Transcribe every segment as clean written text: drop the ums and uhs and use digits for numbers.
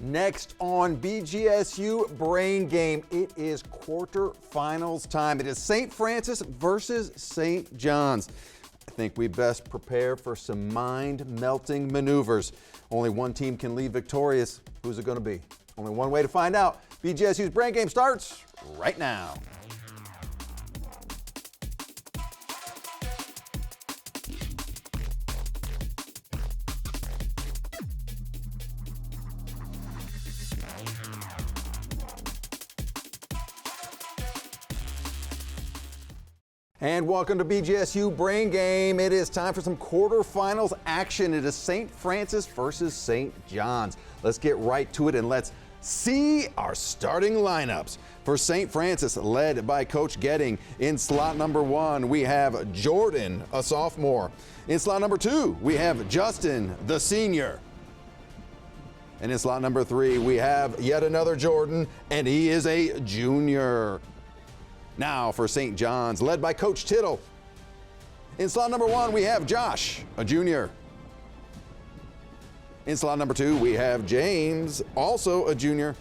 Next on BGSU Brain Game, it is quarterfinals time. It is St. Francis versus St. John's. I think we best prepare for some mind-melting maneuvers. Only one team can leave victorious. Who's it going to be? Only one way to find out. BGSU's Brain Game starts right now. And welcome to BGSU Brain Game. It is time for some quarterfinals action. It is St. Francis versus St. John's. Let's get right to it and let's see our starting lineups. For St. Francis, led by Coach Getting, in slot number 1, we have Jordan, a sophomore. In slot number 2, we have Justin, the senior. And in slot number 3, we have yet another Jordan, and he is a junior. Now for St. John's, led by Coach Tittle. In slot number 1, we have Josh, a junior. In slot number 2, we have James, also a junior.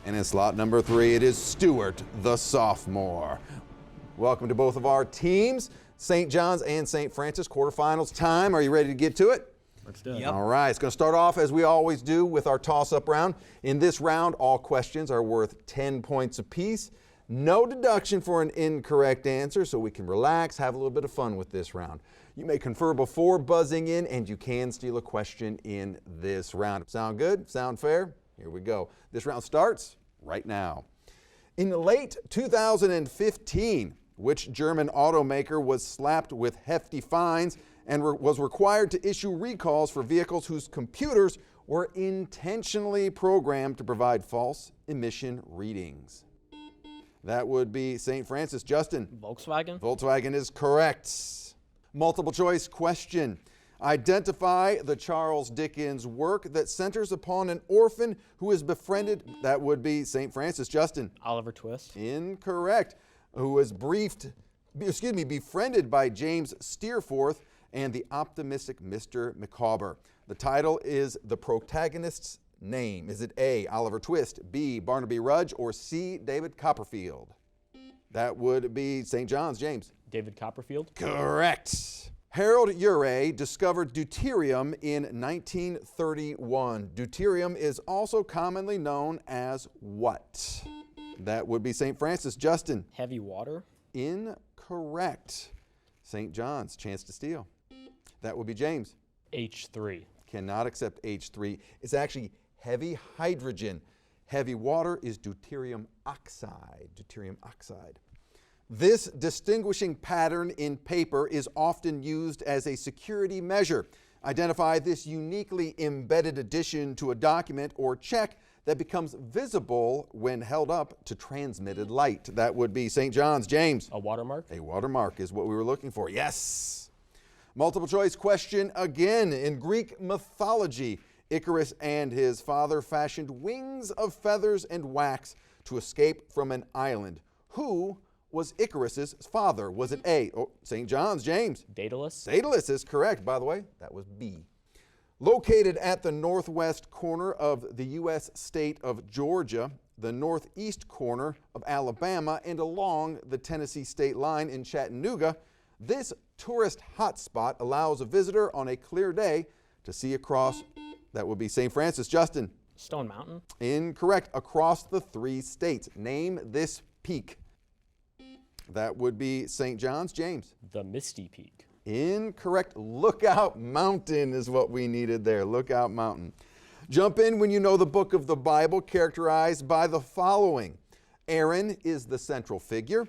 And in slot number 3, it is Stewart, the sophomore. Welcome to both of our teams, St. John's and St. Francis. Quarterfinals time. Are you ready to get to it? Let's do it. Yep. All right, it's going to start off as we always do with our toss-up round. In this round, all questions are worth 10 points apiece. No deduction for an incorrect answer, so we can relax, have a little bit of fun with this round. You may confer before buzzing in, and you can steal a question in this round. Sound good? Sound fair? Here we go. This round starts right now. In late 2015, which German automaker was slapped with hefty fines and was required to issue recalls for vehicles whose computers were intentionally programmed to provide false emission readings? That would be St. Francis. Justin? Volkswagen. Volkswagen is correct. Multiple choice question. Identify the Charles Dickens work that centers upon an orphan who is befriended. That would be St. Francis. Justin? Oliver Twist. Incorrect. Who was befriended by James Steerforth and the optimistic Mr. Micawber. The title is the protagonist's name. Is it A, Oliver Twist, B, Barnaby Rudge, or C, David Copperfield? That would be St. John's. James? David Copperfield. Correct. Harold Urey discovered deuterium in 1931. Deuterium is also commonly known as what? That would be St. Francis. Justin? Heavy water. Incorrect. St. John's, chance to steal. That would be James. H3. Cannot accept H3. It's actually heavy hydrogen. Heavy water is deuterium oxide. Deuterium oxide. This distinguishing pattern in paper is often used as a security measure. Identify this uniquely embedded addition to a document or check that becomes visible when held up to transmitted light. That would be St. John's. James? A watermark. A watermark is what we were looking for. Yes. Multiple choice question again. In Greek mythology, Icarus and his father fashioned wings of feathers and wax to escape from an island. Who was Icarus's father? Was it A, St. John's? James? Daedalus. Daedalus is correct, by the way. That was B. Located at the northwest corner of the U.S. state of Georgia, the northeast corner of Alabama, and along the Tennessee state line in Chattanooga, this tourist hotspot allows a visitor on a clear day to see across, that would be St. Francis. Justin? Stone Mountain. Incorrect. Across the 3 states. Name this peak. That would be St. John's. James? The Misty Peak. Incorrect. Lookout Mountain is what we needed there. Lookout Mountain. Jump in when you know the book of the Bible, characterized by the following. Aaron is the central figure.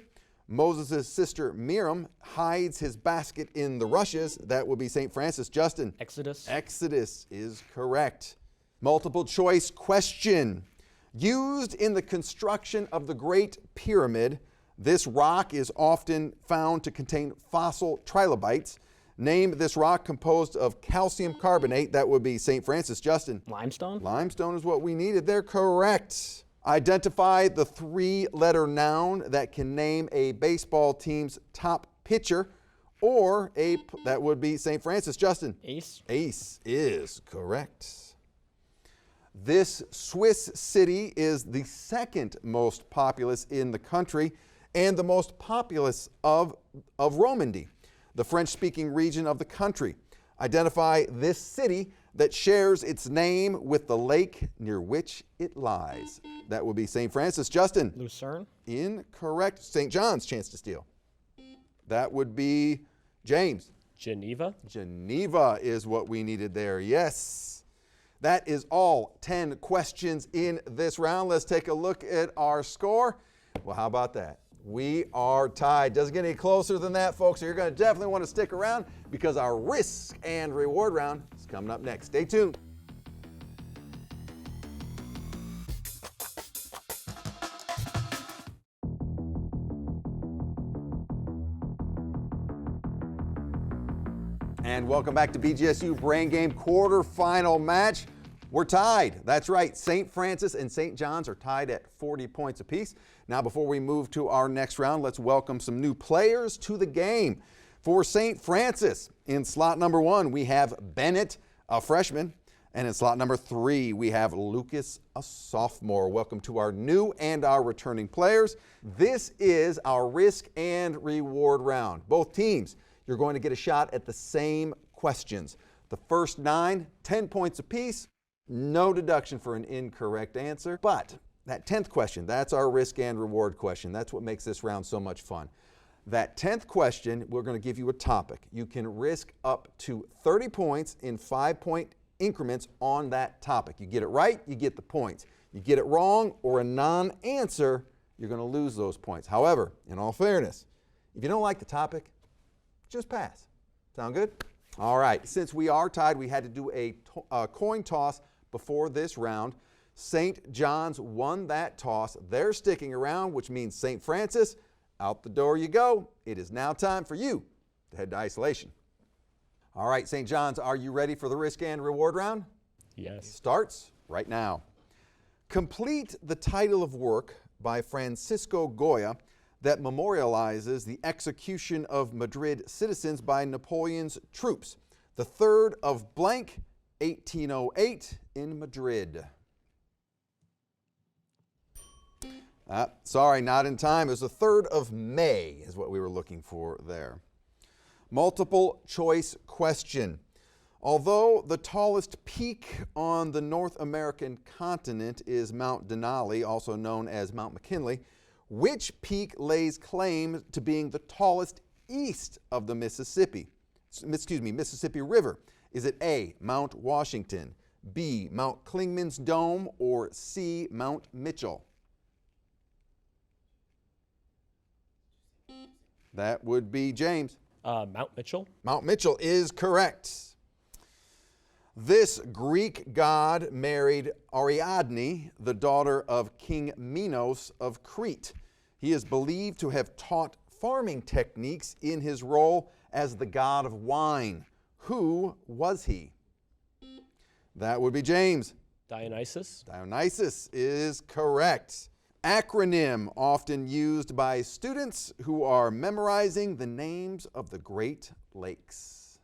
Moses' sister Miriam hides his basket in the rushes. That would be St. Francis. Justin? Exodus. Exodus is correct. Multiple choice question. Used in the construction of the Great Pyramid, this rock is often found to contain fossil trilobites. Name this rock composed of calcium carbonate. That would be St. Francis. Justin? Limestone. Limestone is what we needed. They're correct. Identify the 3-letter noun that can name a baseball team's top pitcher, or that would be St. Francis. Justin? Ace. Ace is correct. This Swiss city is the second most populous in the country and the most populous of Romandy, the French-speaking region of the country. Identify this city that shares its name with the lake near which it lies. That would be St. Francis. Justin? Lucerne. Incorrect. St. John's, chance to steal. That would be James. Geneva. Geneva is what we needed there. Yes. That is all 10 questions in this round. Let's take a look at our score. Well, how about that? We are tied. Doesn't get any closer than that, folks. So you're going to definitely want to stick around because our risk and reward round is coming up next. Stay tuned. And welcome back to BGSU Brain Game quarterfinal match. We're tied. That's right. St. Francis and St. John's are tied at 40 points apiece. Now, before we move to our next round, let's welcome some new players to the game. For St. Francis, in slot number 1, we have Bennett, a freshman. And in slot number 3, we have Lucas, a sophomore. Welcome to our new and our returning players. This is our risk and reward round. Both teams, you're going to get a shot at the same questions. The first 9, 10 points apiece. No deduction for an incorrect answer. But that 10th question, that's our risk and reward question. That's what makes this round so much fun. That 10th question, we're going to give you a topic. You can risk up to 30 points in 5-point increments on that topic. You get it right, you get the points. You get it wrong or a non-answer, you're going to lose those points. However, in all fairness, if you don't like the topic, just pass. Sound good? All right. Since we are tied, we had to do a coin toss before this round. St. John's won that toss. They're sticking around, which means St. Francis, out the door you go. It is now time for you to head to isolation. All right, St. John's, are you ready for the risk and reward round? Yes. Starts right now. Complete the title of work by Francisco Goya that memorializes the execution of Madrid citizens by Napoleon's troops, the 3rd of blank, 1808 in Madrid. Sorry, not in time. It was the 3rd of May is what we were looking for there. Multiple choice question. Although the tallest peak on the North American continent is Mount Denali, also known as Mount McKinley, which peak lays claim to being the tallest east of the Mississippi River? Is it A, Mount Washington, B, Mount Clingman's Dome, or C, Mount Mitchell? That would be James. Mount Mitchell. Mount Mitchell is correct. This Greek god married Ariadne, the daughter of King Minos of Crete. He is believed to have taught farming techniques in his role as the god of wine. Who was he? That would be James. Dionysus. Dionysus is correct. Acronym often used by students who are memorizing the names of the Great Lakes.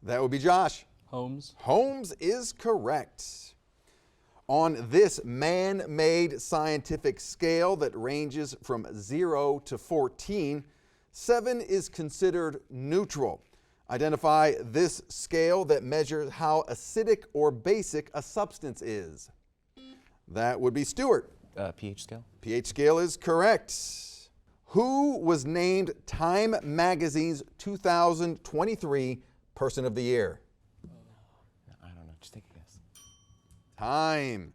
That would be Josh. Holmes. Holmes is correct. On this man-made scientific scale that ranges from 0 to 14, 7 is considered neutral. Identify this scale that measures how acidic or basic a substance is. That would be Stuart. pH scale. pH scale is correct. Who was named Time Magazine's 2023 Person of the Year? I don't know. Just take a guess. Time.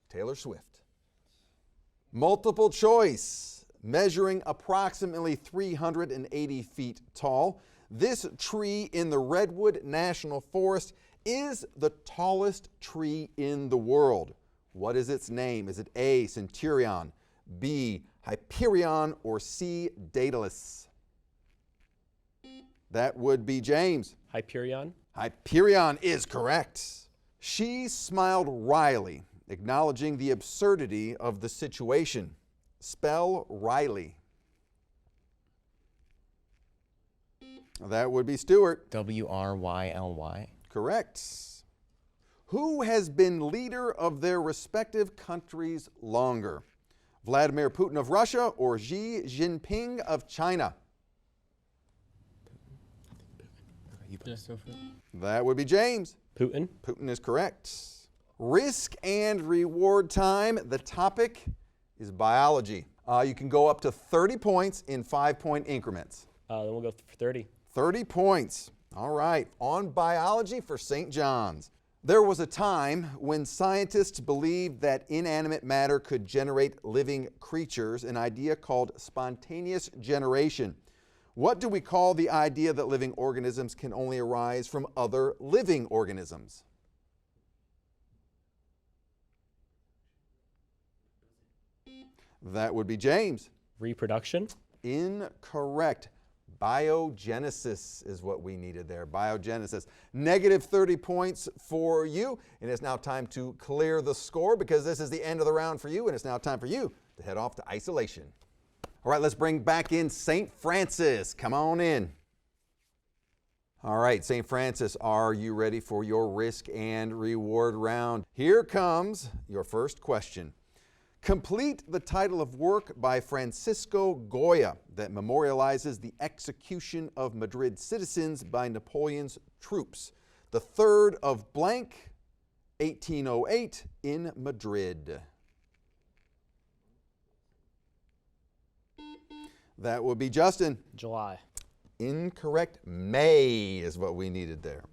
Taylor Swift. Multiple choice. Measuring approximately 380 feet tall, this tree in the Redwood National Forest is the tallest tree in the world. What is its name? Is it A, Centurion, B, Hyperion, or C, Daedalus? That would be James. Hyperion. Hyperion is correct. She smiled wryly, acknowledging the absurdity of the situation. Spell Riley. That would be Stewart. W-R-Y-L-Y. Correct. Who has been leader of their respective countries longer? Vladimir Putin of Russia or Xi Jinping of China? You put this over. That would be James. Putin. Putin is correct. Risk and reward time. The topic is biology. You can go up to 30 points in 5-point increments. Then we'll go for 30. 30 points. All right, on biology for St. John's. There was a time when scientists believed that inanimate matter could generate living creatures, an idea called spontaneous generation. What do we call the idea that living organisms can only arise from other living organisms? That would be James. Reproduction. Incorrect. Biogenesis is what we needed there. Biogenesis. Negative 30 points for you. And it's now time to clear the score because this is the end of the round for you, and it's now time for you to head off to isolation. All right, let's bring back in St. Francis. Come on in. All right, St. Francis, are you ready for your risk and reward round? Here comes your first question. Complete the title of work by Francisco Goya that memorializes the execution of Madrid citizens by Napoleon's troops, the 3rd of blank, 1808 in Madrid. That would be Justin. July. Incorrect. May is what we needed there.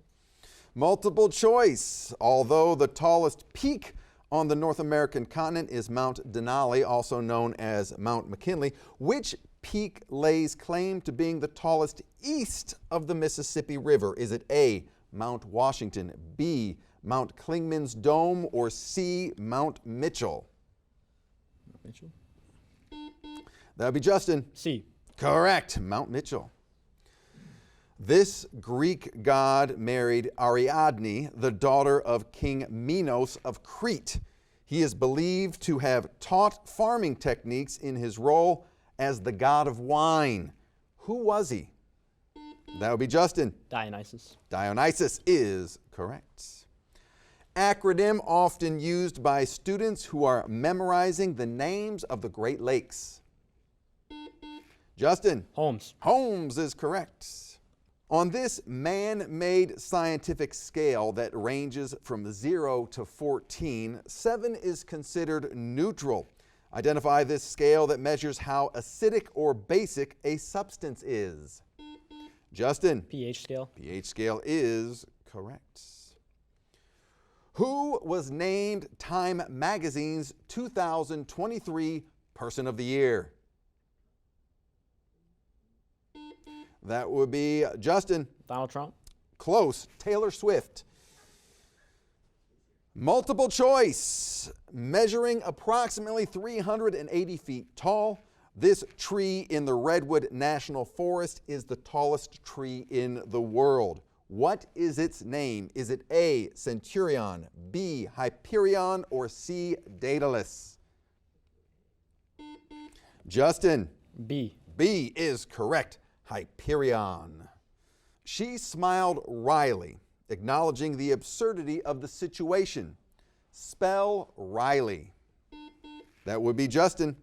Multiple choice. Although the tallest peak on the North American continent is Mount Denali, also known as Mount McKinley, which peak lays claim to being the tallest east of the Mississippi River? Is it A, Mount Washington, B, Mount Clingman's Dome, or C, Mount Mitchell? Mitchell? That would be Justin. C. Correct. Mount Mitchell. This Greek god married Ariadne, the daughter of King Minos of Crete. He is believed to have taught farming techniques in his role as the god of wine. Who was he? That would be Justin. Dionysus. Dionysus is correct. Acronym often used by students who are memorizing the names of the Great Lakes. Justin. Holmes. Holmes is correct. On this man-made scientific scale that ranges from 0 to 14, 7 is considered neutral. Identify this scale that measures how acidic or basic a substance is. Justin. pH scale. pH scale is correct. Who was named Time Magazine's 2023 Person of the Year? That would be Justin. Donald Trump. Close. Taylor Swift. Multiple choice. Measuring approximately 380 feet tall, this tree in the Redwood National Forest is the tallest tree in the world. What is its name? Is it A, Centurion, B, Hyperion, or C, Daedalus? Justin. B. B is correct. Hyperion. She smiled wryly, acknowledging the absurdity of the situation. Spell Riley. That would be Justin.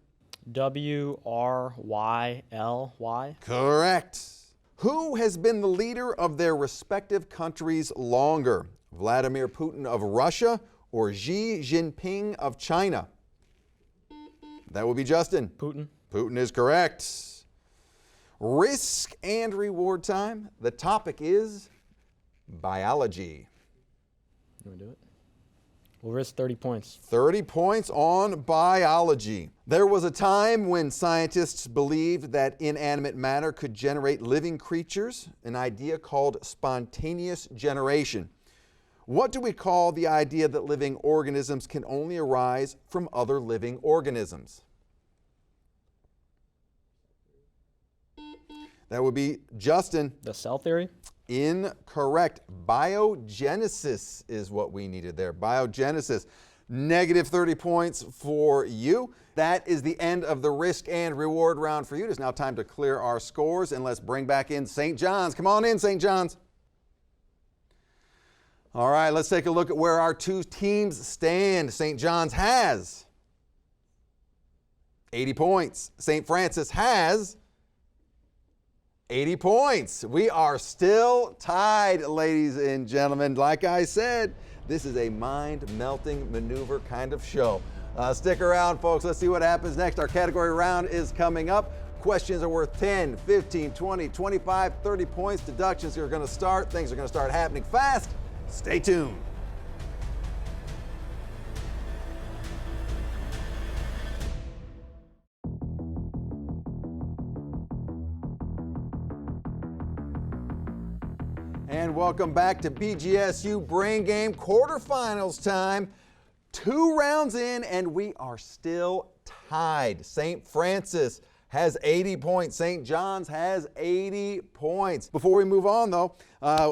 W-R-Y-L-Y. Correct. Who has been the leader of their respective countries longer? Vladimir Putin of Russia or Xi Jinping of China? That would be Justin. Putin. Putin is correct. Risk and reward time. The topic is biology. You want to do it? We'll risk 30 points. 30 points on biology. There was a time when scientists believed that inanimate matter could generate living creatures, an idea called spontaneous generation. What do we call the idea that living organisms can only arise from other living organisms? That would be Justin. The cell theory? Incorrect. Biogenesis is what we needed there. Biogenesis. Negative 30 points for you. That is the end of the risk and reward round for you. It is now time to clear our scores, and let's bring back in St. John's. Come on in, St. John's. All right, let's take a look at where our two teams stand. St. John's has 80 points. St. Francis has 80 points. We are still tied, ladies and gentlemen. Like I said, this is a mind-melting maneuver kind of show. Stick around, folks. Let's see what happens next. Our category round is coming up. Questions are worth 10, 15, 20, 25, 30 points. Deductions are going to start. Things are going to start happening fast. Stay tuned. And welcome back to BGSU Brain Game quarterfinals time. 2 rounds in and we are still tied. St. Francis has 80 points. St. John's has 80 points. Before we move on though,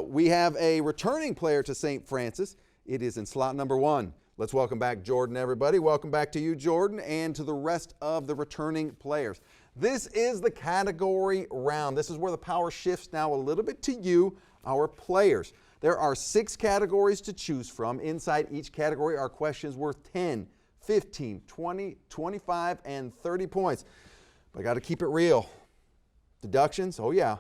we have a returning player to St. Francis. It is in slot number 1. Let's welcome back Jordan, everybody. Welcome back to you, Jordan, and to the rest of the returning players. This is the category round. This is where the power shifts now a little bit to you, our players. There are 6 categories to choose from. Inside each category are questions worth 10, 15, 20, 25, and 30 points. But I got to keep it real. Deductions, oh yeah,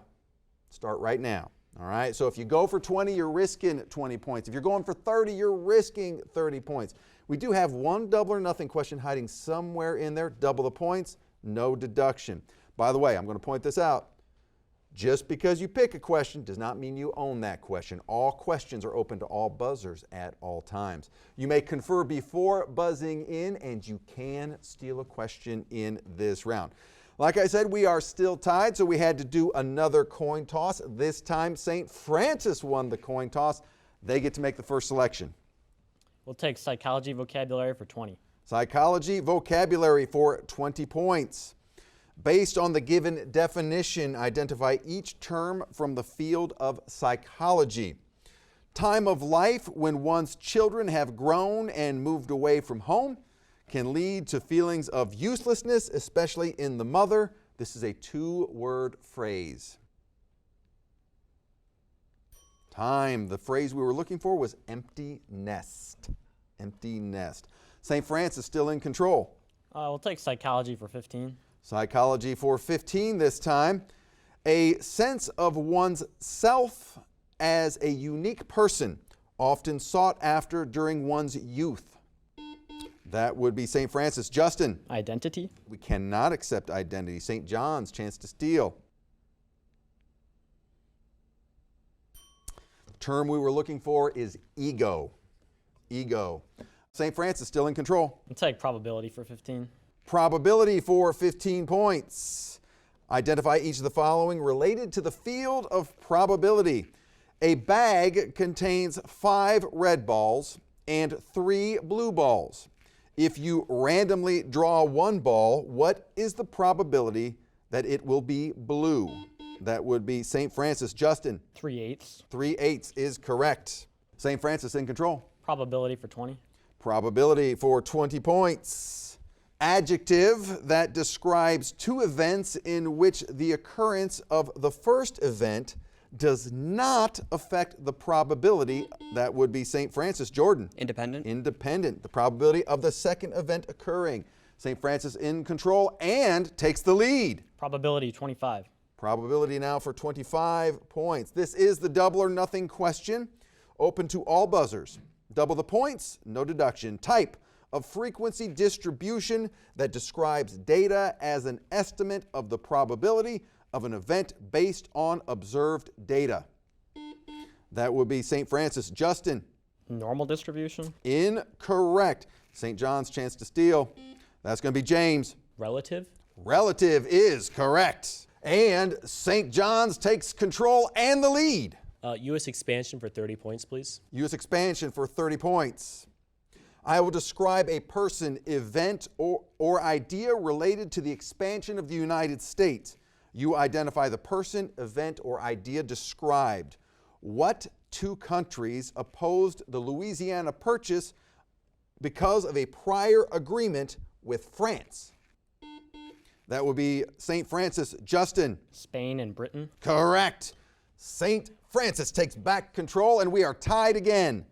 start right now. All right, so if you go for 20, you're risking 20 points. If you're going for 30, you're risking 30 points. We do have one double or nothing question hiding somewhere in there. Double the points, no deduction. By the way, I'm going to point this out. Just because you pick a question does not mean you own that question. All questions are open to all buzzers at all times. You may confer before buzzing in, and you can steal a question in this round. Like I said, we are still tied, so we had to do another coin toss. This time, St. Francis won the coin toss. They get to make the first selection. We'll take psychology vocabulary for 20. Psychology vocabulary for 20 points. Based on the given definition, identify each term from the field of psychology. Time of life when one's children have grown and moved away from home can lead to feelings of uselessness, especially in the mother. This is a 2-word phrase. Time. The phrase we were looking for was empty nest. Empty nest. St. Francis still in control. We'll take psychology for 15. Psychology for 15 this time. A sense of one's self as a unique person, often sought after during one's youth. That would be St. Francis. Justin. Identity. We cannot accept identity. St. John's, chance to steal. The term we were looking for is ego. Ego. St. Francis still in control. We'll take probability for 15. Probability for 15 points. Identify each of the following related to the field of probability. A bag contains 5 red balls and 3 blue balls. If you randomly draw one ball, what is the probability that it will be blue? That would be St. Francis. Justin. 3/8. 3/8 is correct. St. Francis in control. Probability for 20. Probability for 20 points. Adjective that describes 2 events in which the occurrence of the first event does not affect the probability. That would be St. Francis. Jordan. Independent. Independent. The probability of the second event occurring. St. Francis in control and takes the lead. Probability 25. Probability now for 25 points. This is the double or nothing question. Open to all buzzers. Double the points, no deduction. Type of frequency distribution that describes data as an estimate of the probability of an event based on observed data. That would be St. Francis. Justin. Normal distribution. Incorrect. St. John's, chance to steal. That's going to be James. Relative. Relative is correct. And St. John's takes control and the lead. U.S. expansion for 30 points, please. U.S. expansion for 30 points. I will describe a person, event, or idea related to the expansion of the United States. You identify the person, event, or idea described. What 2 countries opposed the Louisiana Purchase because of a prior agreement with France? That would be St. Francis. Justin. Spain and Britain. Correct. St. Francis takes back control, and we are tied again.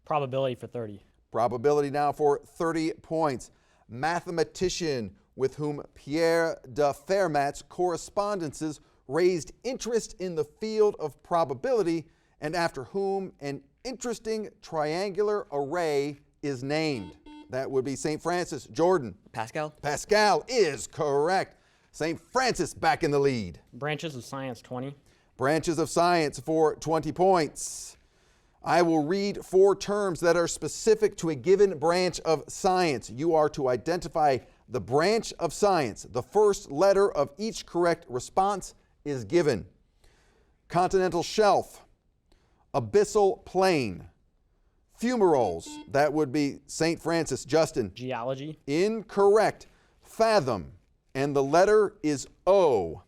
Probability for 30. Probability now for 30 points. Mathematician with whom Pierre de Fermat's correspondences raised interest in the field of probability, and after whom an interesting triangular array is named. That would be St. Francis. Jordan. Pascal? Pascal is correct. St. Francis back in the lead. Branches of science, 20. Branches of science for 20 points. I will read 4 terms that are specific to a given branch of science. You are to identify the branch of science. The first letter of each correct response is given. Continental shelf, abyssal plain, fumaroles. That would be St. Francis. Justin. Geology. Incorrect. Fathom, and the letter is O.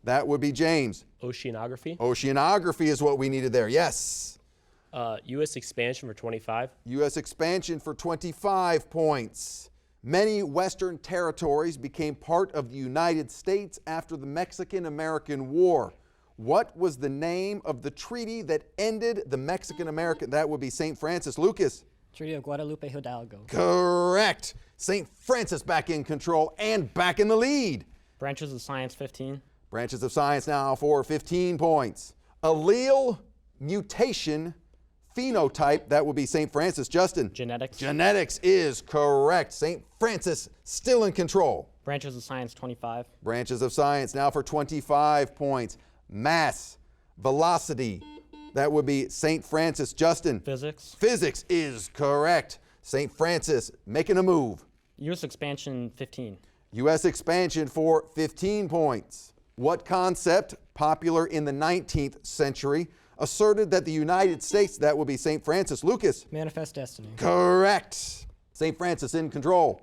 That would be James. Oceanography. Oceanography is what we needed there. Yes. U.S. expansion for 25. U.S. expansion for 25 points. Many Western territories became part of the United States after the Mexican-American War. What was the name of the treaty that ended the Mexican-American? That would be St. Francis. Lucas. Treaty of Guadalupe Hidalgo. Correct. St. Francis back in control and back in the lead. Branches of science, 15. Branches of science now for 15 points. Allele, mutation, phenotype. That will be St. Francis. Justin. Genetics. Genetics is correct. St. Francis still in control. Branches of science, 25. Branches of science now for 25 points. Mass, velocity. That would be St. Francis. Justin. Physics. Physics is correct. St. Francis making a move. U.S. expansion, 15. U.S. expansion for 15 points. What concept, popular in the 19th century, asserted that the United States, that would be St. Francis. Lucas. Manifest destiny. Correct. St. Francis in control.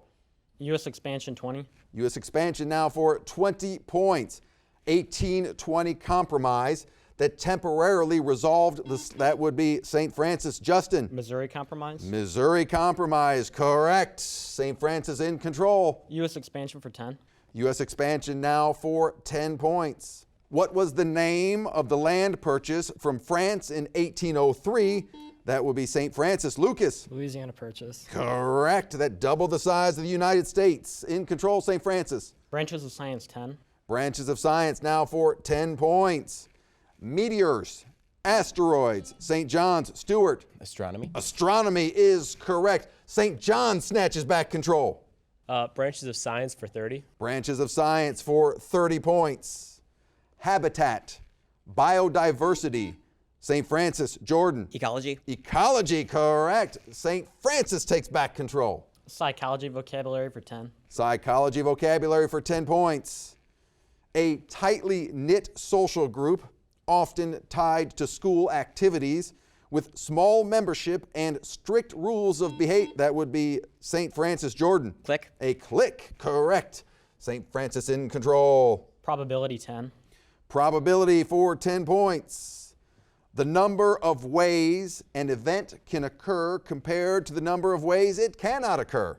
U.S. expansion, 20. U.S. expansion now for 20 points. 1820 compromise that temporarily resolved this, that would be St. Francis. Justin. Missouri Compromise. Missouri Compromise, correct. St. Francis in control. U.S. expansion for 10. U.S. expansion now for 10 points. What was the name of the land purchase from France in 1803? That would be St. Francis. Lucas. Louisiana Purchase. Correct. That doubled the size of the United States. In control, St. Francis. Branches of science, 10. Branches of science now for 10 points. Meteors, asteroids, St. John's. Stewart. Astronomy. Astronomy is correct. St. John snatches back control. Branches of science for 30. Branches of science for 30 points. Habitat, biodiversity, St. Francis. Jordan. Ecology. Ecology, correct. St. Francis takes back control. Psychology vocabulary for 10. Psychology vocabulary for 10 points. A tightly knit social group, often tied to school activities, with small membership and strict rules of behavior. That would be St. Francis. Jordan. Clique. A clique, correct. St. Francis in control. Probability, 10. Probability for 10 points. The number of ways an event can occur compared to the number of ways it cannot occur.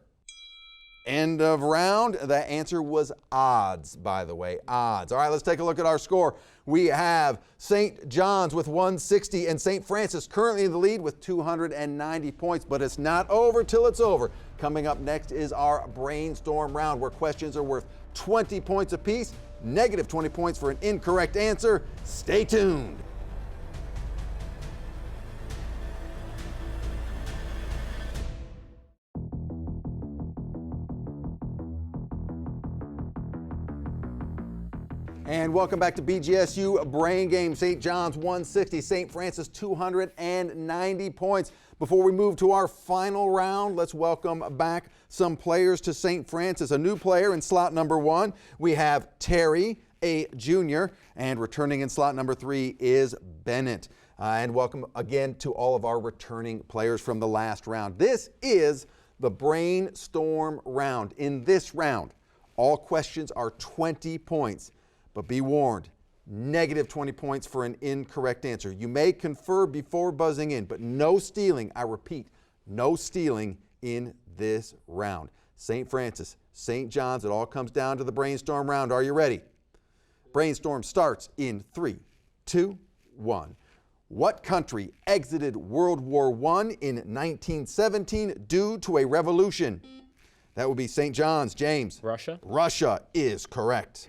End of round. The answer was odds, by the way, odds. All right, let's take a look at our score. We have St. John's with 160 and St. Francis currently in the lead with 290 points, but it's not over till it's over. Coming up next is our brainstorm round where questions are worth 20 points apiece, negative 20 points for an incorrect answer. Stay tuned. And welcome back to BGSU Brain Game. St. John's 160, St. Francis 290 points. Before we move to our final round, let's welcome back some players to St. Francis. A new player in slot number 1, we have Terry, a junior, and returning in slot number 3 is Bennett. And welcome again to all of our returning players from the last round. This is the brainstorm round. In this round, all questions are 20 points. But be warned, negative 20 points for an incorrect answer. You may confer before buzzing in, but no stealing. I repeat, no stealing in this round. St. Francis, St. John's, it all comes down to the brainstorm round. Are you ready? Brainstorm starts in 3, 2, 1. What country exited World War I in 1917 due to a revolution? That would be St. John's. James. Russia. Russia is correct.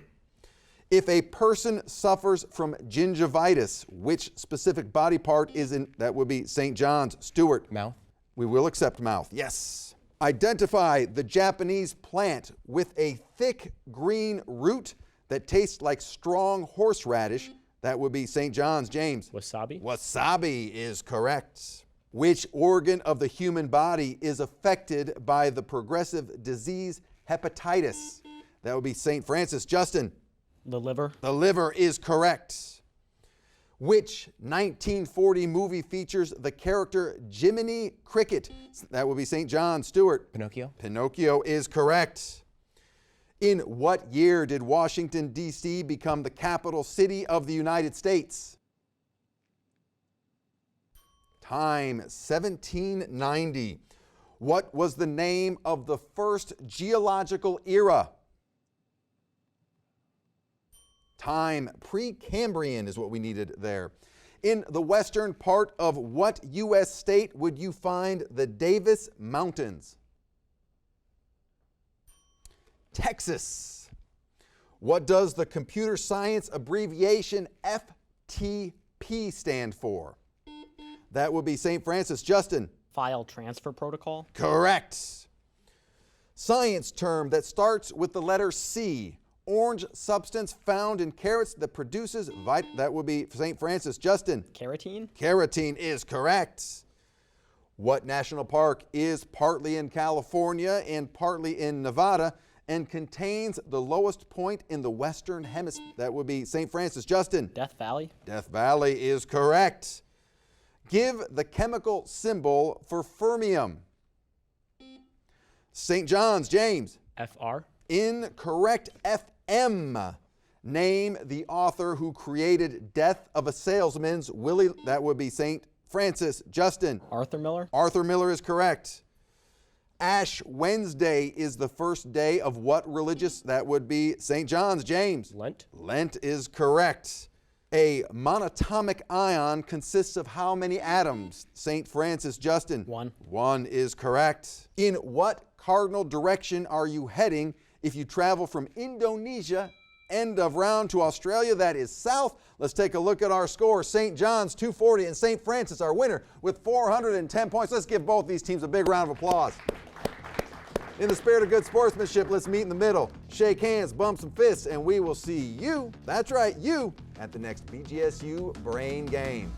If a person suffers from gingivitis, which specific body part is in? That would be St. John's. Stuart. Mouth. We will accept mouth. Yes. Identify the Japanese plant with a thick green root that tastes like strong horseradish. That would be St. John's. James. Wasabi. Wasabi is correct. Which organ of the human body is affected by the progressive disease hepatitis? That would be St. Francis. Justin. The liver. The liver is correct. Which 1940 movie features the character Jiminy Cricket? That would be St. John. Stewart. Pinocchio. Pinocchio is correct. In what year did Washington, D.C. become the capital city of the United States? Time, 1790. What was the name of the first geological era? Time, Precambrian is what we needed there. In the western part of what U.S. state would you find the Davis Mountains? Texas. What does the computer science abbreviation FTP stand for? That would be St. Francis. Justin. File transfer protocol. Correct. Science term that starts with the letter C. Orange substance found in carrots that produces that would be St. Francis. Justin. Carotene. Carotene is correct. What national park is partly in California and partly in Nevada and contains the lowest point in the Western Hemisphere? That would be St. Francis. Justin. Death Valley. Death Valley is correct. Give the chemical symbol for fermium. St. John's. James. FR. Incorrect. FM. Name the author who created Death of a Salesman's Willie. That would be St. Francis. Justin. Arthur Miller. Arthur Miller is correct. Ash Wednesday is the first day of what religious? That would be St. John's. James. Lent. Lent is correct. A monatomic ion consists of how many atoms? St. Francis. Justin. 1. 1 is correct. In what cardinal direction are you heading if you travel from Indonesia, end of round, to Australia? That is south. Let's take a look at our score. St. John's 240 and St. Francis our winner with 410 points. Let's give both these teams a big round of applause. In the spirit of good sportsmanship, let's meet in the middle, shake hands, bump some fists, and we will see you, that's right, you, at the next BGSU Brain Game.